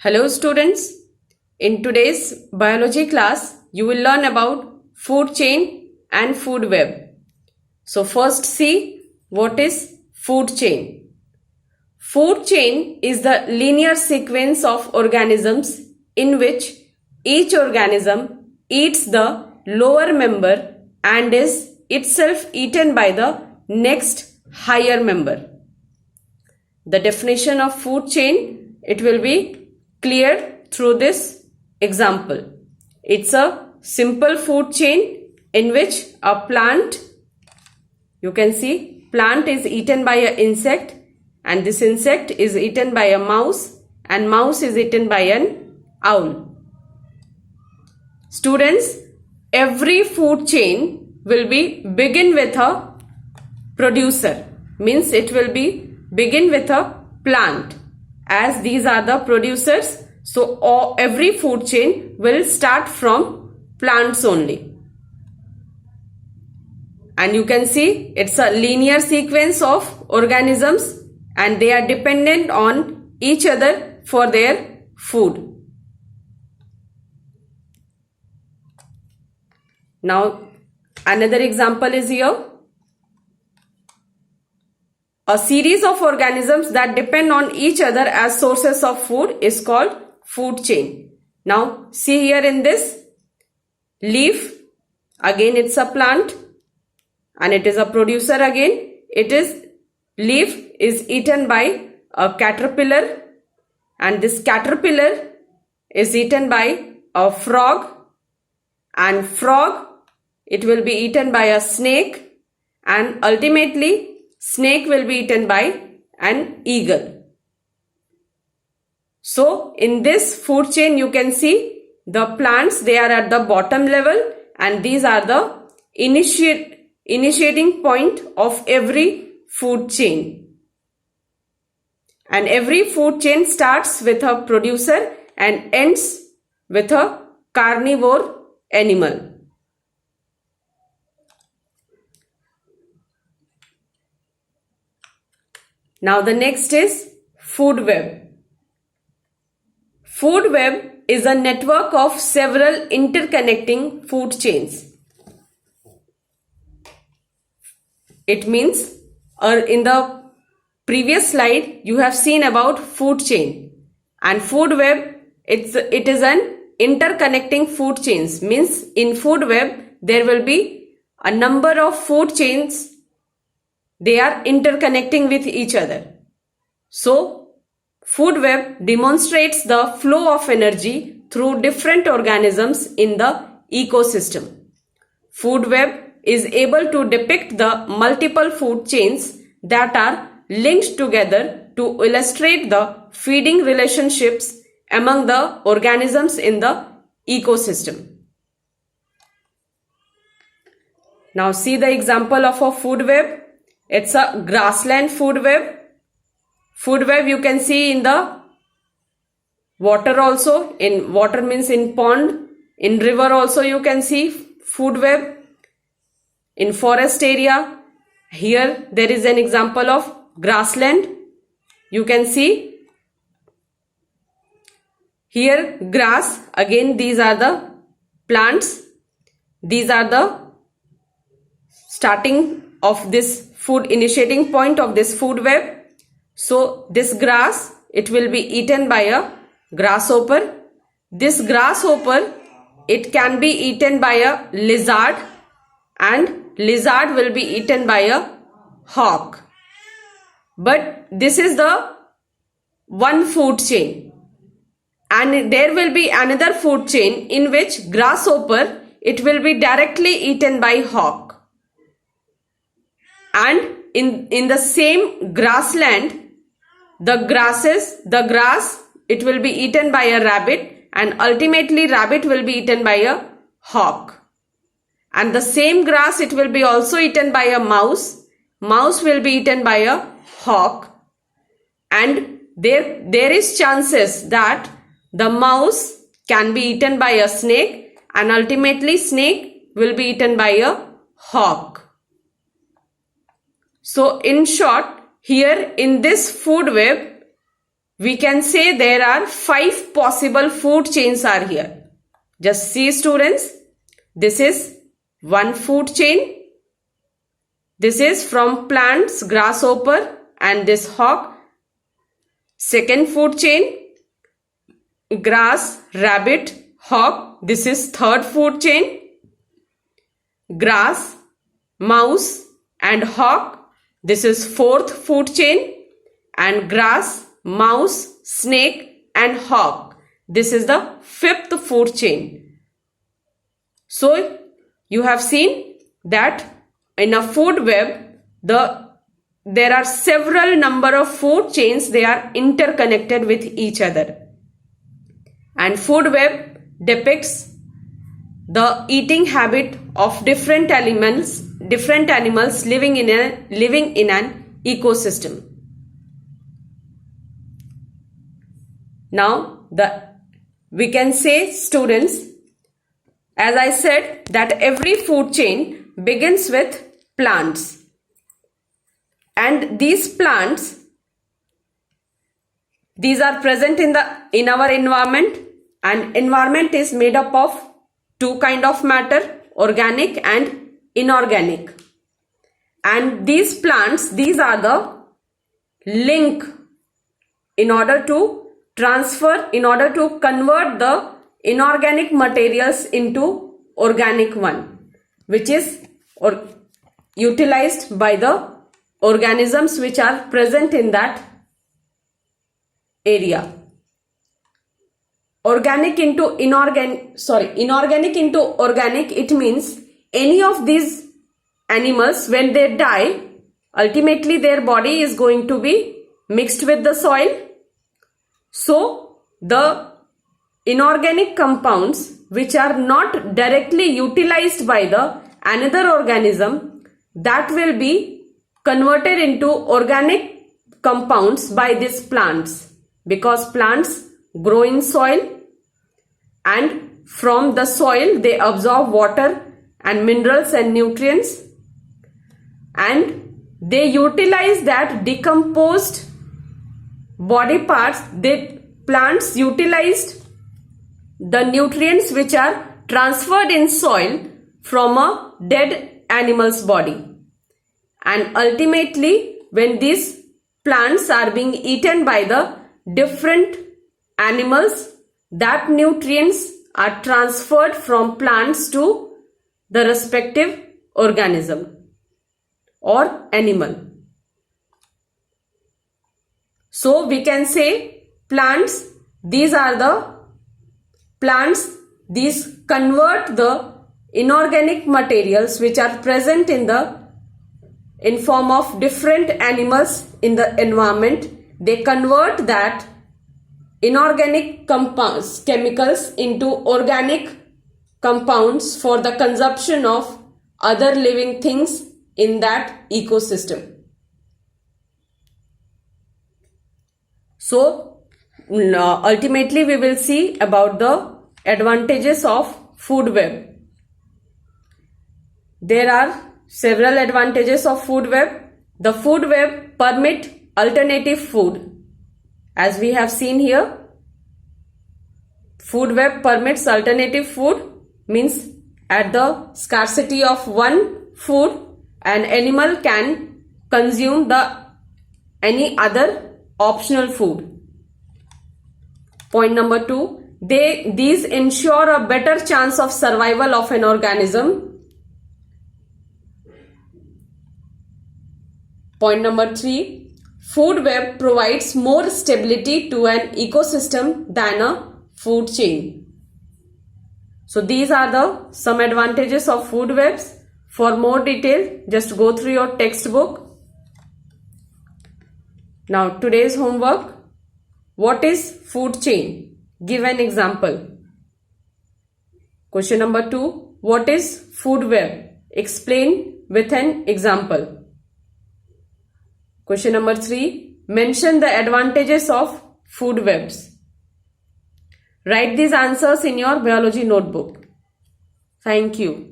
Hello students, in today's biology class you will learn about food chain and food web. So first see what is food chain. Food chain is the linear sequence of organisms in which each organism eats the lower member and is itself eaten by the next higher member. The definition of food chain, it will be cleared through this example. It's a simple food chain in which a plant, you can see plant is eaten by an insect and this insect is eaten by a mouse and mouse is eaten by an owl. Students, every food chain will be begin with a producer, means it will be begin with a plant, as these are the producers. So every food chain will start from plants only. And you can see it's a linear sequence of organisms and they are dependent on each other for their food. Now another example is here. A series of organisms that depend on each other as sources of food is called food chain. Now see here in this leaf, again it's a plant and it is a producer again. Leaf is eaten by a caterpillar and this caterpillar is eaten by a frog and frog, it will be eaten by a snake and ultimately snake will be eaten by an eagle. So in this food chain you can see the plants, they are at the bottom level and these are the initiating point of every food chain. And every food chain starts with a producer and ends with a carnivore animal. Now the next is food web. Food web is a network of several interconnecting food chains. It means in the previous slide you have seen about food chain, and food web it is an interconnecting food chains, means in food web there will be a number of food chains. They are interconnecting with each other. So, food web demonstrates the flow of energy through different organisms in the ecosystem. Food web is able to depict the multiple food chains that are linked together to illustrate the feeding relationships among the organisms in the ecosystem. Now see the example of a food web. It's a grassland food web. Food web you can see in the water also. In water means in pond. In river also you can see food web. In forest area. Here there is an example of grassland. You can see here grass. Again these are the plants. These are the starting of this food, initiating point of this food web. So this grass, it will be eaten by a grasshopper. This grasshopper, it can be eaten by a lizard and lizard will be eaten by a hawk. But this is the one food chain, and there will be another food chain in which grasshopper, it will be directly eaten by hawk. And in the same grassland, the grass, it will be eaten by a rabbit and ultimately rabbit will be eaten by a hawk. And the same grass, it will be also eaten by a mouse. Mouse will be eaten by a hawk. And there is chances that the mouse can be eaten by a snake and ultimately snake will be eaten by a hawk. So in short, here in this food web, we can say there are 5 possible food chains are here. Just see students, this is one food chain. This is from plants, grasshopper and this hawk. Second food chain, grass, rabbit, hawk. This is third food chain. Grass, mouse and hawk. This is fourth food chain. And grass, mouse, snake and hawk. This is the fifth food chain. So you have seen that in a food web, there are several number of food chains. They are interconnected with each other. And food web depicts the eating habit of different animals living in an ecosystem. Now we can say, students, as I said, that every food chain begins with plants. And these plants, these are present in our environment, and environment is made up of two kind of matter, organic and inorganic. And these plants, these are the link in order to convert the inorganic materials into organic one, which is utilized by the organisms which are present in that area. Inorganic into organic, it means any of these animals, when they die, ultimately their body is going to be mixed with the soil. So the inorganic compounds which are not directly utilized by the another organism, that will be converted into organic compounds by these plants, because plants grow in soil and from the soil they absorb water and minerals and nutrients, and they utilize that decomposed body parts. Plants utilized the nutrients which are transferred in soil from a dead animal's body. And ultimately, when these plants are being eaten by the different animals, that nutrients are transferred from plants to the respective organism or animal. So we can say plants, these are the plants, these convert the inorganic materials which are present in form of different animals in the environment. They convert that inorganic chemicals into organic compounds for the consumption of other living things in that ecosystem. So ultimately we will see about the advantages of food web. There are several advantages of food web. The food web permit alternative food. As we have seen here, food web permits alternative food, means at the scarcity of one food, an animal can consume any other optional food. Point number 2, these ensure a better chance of survival of an organism. Point number 3, food web provides more stability to an ecosystem than a food chain. So these are some advantages of food webs. For more detail, just go through your textbook. Now today's homework. What is food chain? Give an example. Question number 2. What is food web? Explain with an example. Question number 3. Mention the advantages of food webs. Write these answers in your biology notebook. Thank you.